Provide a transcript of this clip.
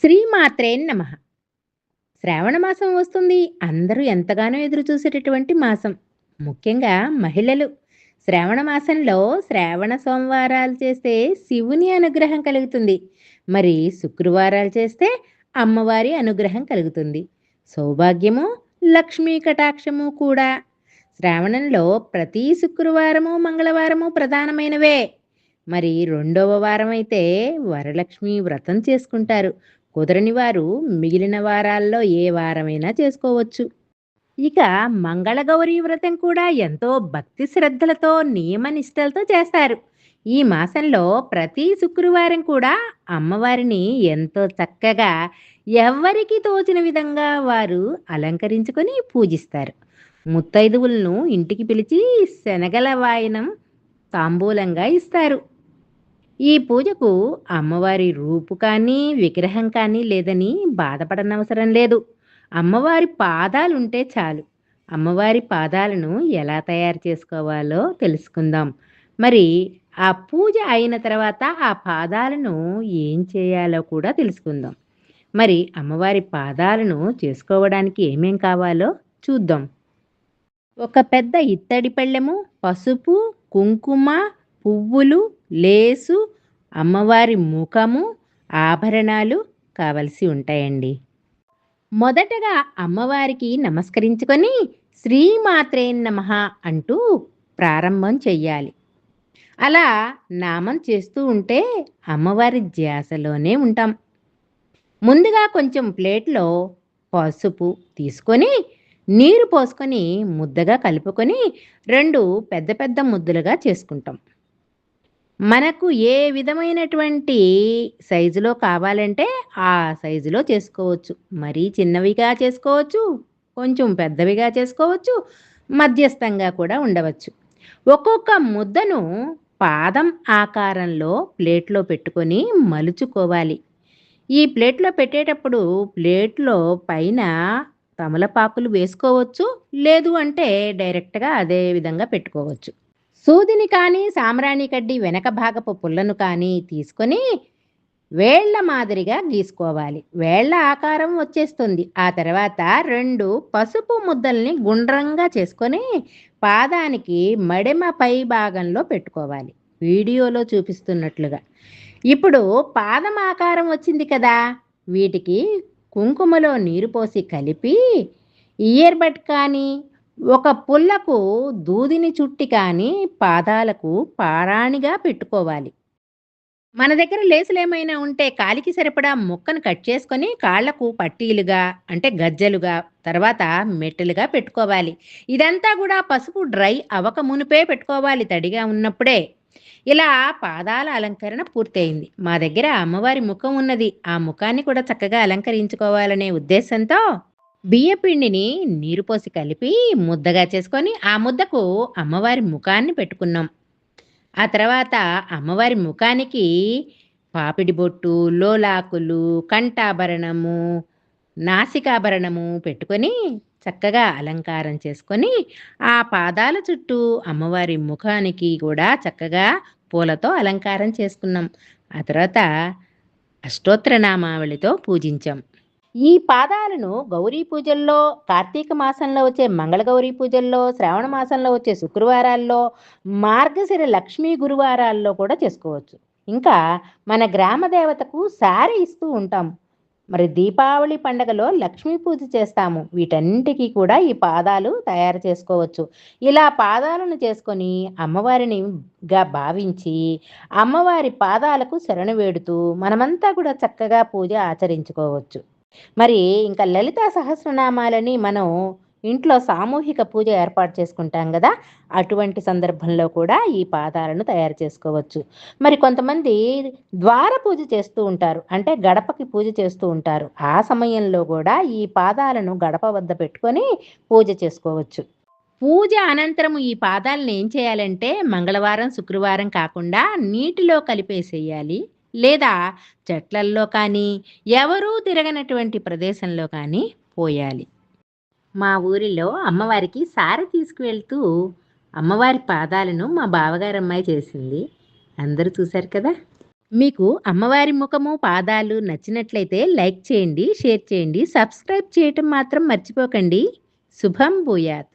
శ్రీమాత్రే నమః. శ్రావణ మాసం వస్తుంది. అందరూ ఎంతగానో ఎదురు చూసేటటువంటి మాసం. ముఖ్యంగా మహిళలు. శ్రావణ మాసంలో శ్రావణ సోమవారాలు చేస్తే శివుని అనుగ్రహం కలుగుతుంది. మరి శుక్రవారాలు చేస్తే అమ్మవారి అనుగ్రహం కలుగుతుంది. సౌభాగ్యము, లక్ష్మీ కటాక్షము కూడా. శ్రావణంలో ప్రతి శుక్రవారము, మంగళవారము ప్రధానమైనవే. మరి రెండవ వారమైతే వరలక్ష్మి వ్రతం చేసుకుంటారు. కుదరని వారు మిగిలిన వారాల్లో ఏ వారమైనా చేసుకోవచ్చు. ఇక మంగళగౌరి వ్రతం కూడా ఎంతో భక్తి శ్రద్ధలతో నియమనిష్టలతో చేస్తారు. ఈ మాసంలో ప్రతి శుక్రవారం కూడా అమ్మవారిని ఎంతో చక్కగా ఎవ్వరికి తోచిన విధంగా వారు అలంకరించుకొని పూజిస్తారు. ముత్తైదువులను ఇంటికి పిలిచి శనగల వాయనం తాంబూలంగా ఇస్తారు. ఈ పూజకు అమ్మవారి రూపు కానీ, విగ్రహం కానీ లేదని బాధపడనవసరం లేదు. అమ్మవారి పాదాలుంటే చాలు. అమ్మవారి పాదాలను ఎలా తయారు చేసుకోవాలో తెలుసుకుందాం. మరి ఆ పూజ అయిన తర్వాత ఆ పాదాలను ఏం చేయాలో కూడా తెలుసుకుందాం. మరి అమ్మవారి పాదాలను చేసుకోవడానికి ఏమేం కావాలో చూద్దాం. ఒక పెద్ద ఇత్తడి పళ్ళెము, పసుపు, కుంకుమ, పువ్వులు, లేసు, అమ్మవారి ముఖము, ఆభరణాలు కావలసి ఉంటాయండి. మొదటగా అమ్మవారికి నమస్కరించుకొని శ్రీమాత్రే నమః అంటూ ప్రారంభం చెయ్యాలి. అలా నామం చేస్తూ ఉంటే అమ్మవారి ధ్యాసలోనే ఉంటాం. ముందుగా కొంచెం ప్లేట్లో పసుపు తీసుకొని నీరు పోసుకొని ముద్దగా కలుపుకొని 2 పెద్ద పెద్ద ముద్దలుగా చేసుకుంటాం. మనకు ఏ విధమైనటువంటి సైజులో కావాలంటే ఆ సైజులో చేసుకోవచ్చు. మరీ చిన్నవిగా చేసుకోవచ్చు, కొంచెం పెద్దవిగా చేసుకోవచ్చు, మధ్యస్థంగా కూడా ఉండవచ్చు. ఒక్కొక్క ముద్దను పాదం ఆకారంలో ప్లేట్లో పెట్టుకొని మలుచుకోవాలి. ఈ ప్లేట్లో పెట్టేటప్పుడు ప్లేట్లో పైన తమలపాకులు వేసుకోవచ్చు. లేదు అంటే డైరెక్ట్‌గా అదే విధంగా పెట్టుకోవచ్చు. సూదిని కానీ, సాంబ్రాణి కడ్డి వెనక భాగపు పుల్లను కానీ తీసుకొని వేళ్ళ మాదిరిగా గీసుకోవాలి. వేళ్ళ ఆకారం వచ్చేస్తుంది. ఆ తర్వాత 2 పసుపు ముద్దల్ని గుండ్రంగా చేసుకొని పాదానికి మడెమ పై భాగంలో పెట్టుకోవాలి. వీడియోలో చూపిస్తున్నట్లుగా. ఇప్పుడు పాదం ఆకారం వచ్చింది కదా! వీటికి కుంకుమలో నీరు పోసి కలిపి ఇయర్ బడ్ కానీ, ఒక పుల్లకు దూదిని చుట్టి కానీ పాదాలకు పారాణిగా పెట్టుకోవాలి. మన దగ్గర లేసులేమైనా ఉంటే కాలికి సరిపడా ముక్కను కట్ చేసుకొని కాళ్లకు పట్టీలుగా అంటే గజ్జెలుగా తర్వాత మెట్టెలుగా పెట్టుకోవాలి. ఇదంతా కూడా పసుపు డ్రై అవ్వక మునుపే పెట్టుకోవాలి తడిగా ఉన్నప్పుడే. ఇలా పాదాల అలంకరణ పూర్తయింది. మా దగ్గర అమ్మవారి ముఖం ఉన్నది. ఆ ముఖాన్ని కూడా చక్కగా అలంకరించుకోవాలనే ఉద్దేశంతో బియ్యపిండిని నీరు పోసి కలిపి ముద్దగా చేసుకొని ఆ ముద్దకు అమ్మవారి ముఖాన్ని పెట్టుకున్నాం. ఆ తర్వాత అమ్మవారి ముఖానికి పాపిడి బొట్టు, లోలాకులు, కంఠాభరణము, నాసికాభరణము పెట్టుకొని చక్కగా అలంకారం చేసుకొని ఆ పాదాల చుట్టూ అమ్మవారి ముఖానికి కూడా చక్కగా పూలతో అలంకారం చేసుకున్నాం. ఆ తర్వాత అష్టోత్తర నామావళితో పూజించాం. ఈ పాదాలను గౌరీ పూజల్లో, కార్తీక మాసంలో వచ్చే మంగళగౌరీ పూజల్లో, శ్రావణ మాసంలో వచ్చే శుక్రవారాల్లో, మార్గశిర లక్ష్మీ గురువారాల్లో కూడా చేసుకోవచ్చు. ఇంకా మన గ్రామ దేవతకు సారె ఇస్తూ ఉంటాం. మరి దీపావళి పండగలో లక్ష్మీ పూజ చేస్తాము. వీటన్నిటికీ కూడా ఈ పాదాలు తయారు చేసుకోవచ్చు. ఇలా పాదాలను చేసుకొని అమ్మవారినిగా భావించి అమ్మవారి పాదాలకు శరణు వేడుతూ మనమంతా కూడా చక్కగా పూజ ఆచరించుకోవచ్చు. మరి ఇంకా లలితా సహస్రనామాలని మనం ఇంట్లో సామూహిక పూజ ఏర్పాటు చేసుకుంటాం కదా! అటువంటి సందర్భంలో కూడా ఈ పాదాలను తయారు చేసుకోవచ్చు. మరి కొంతమంది ద్వార పూజ చేస్తూ ఉంటారు. అంటే గడపకి పూజ చేస్తూ ఉంటారు. ఆ సమయంలో కూడా ఈ పాదాలను గడప వద్ద పెట్టుకొని పూజ చేసుకోవచ్చు. పూజ అనంతరము ఈ పాదాలను ఏం చేయాలంటే మంగళవారం, శుక్రవారం కాకుండా నీటిలో కలిపేసేయాలి. లేదా చెట్లల్లో కానీ, ఎవరూ తిరగనటువంటి ప్రదేశంలో కానీ పోయాలి. మా ఊరిలో అమ్మవారికి సారె తీసుకువెళ్తూ అమ్మవారి పాదాలను మా బావగారమ్మాయి చేసింది. అందరూ చూశారు కదా! మీకు అమ్మవారి ముఖము, పాదాలు నచ్చినట్లయితే లైక్ చేయండి, షేర్ చేయండి, సబ్స్క్రైబ్ చేయటం మాత్రం మర్చిపోకండి. శుభం భూయాత్.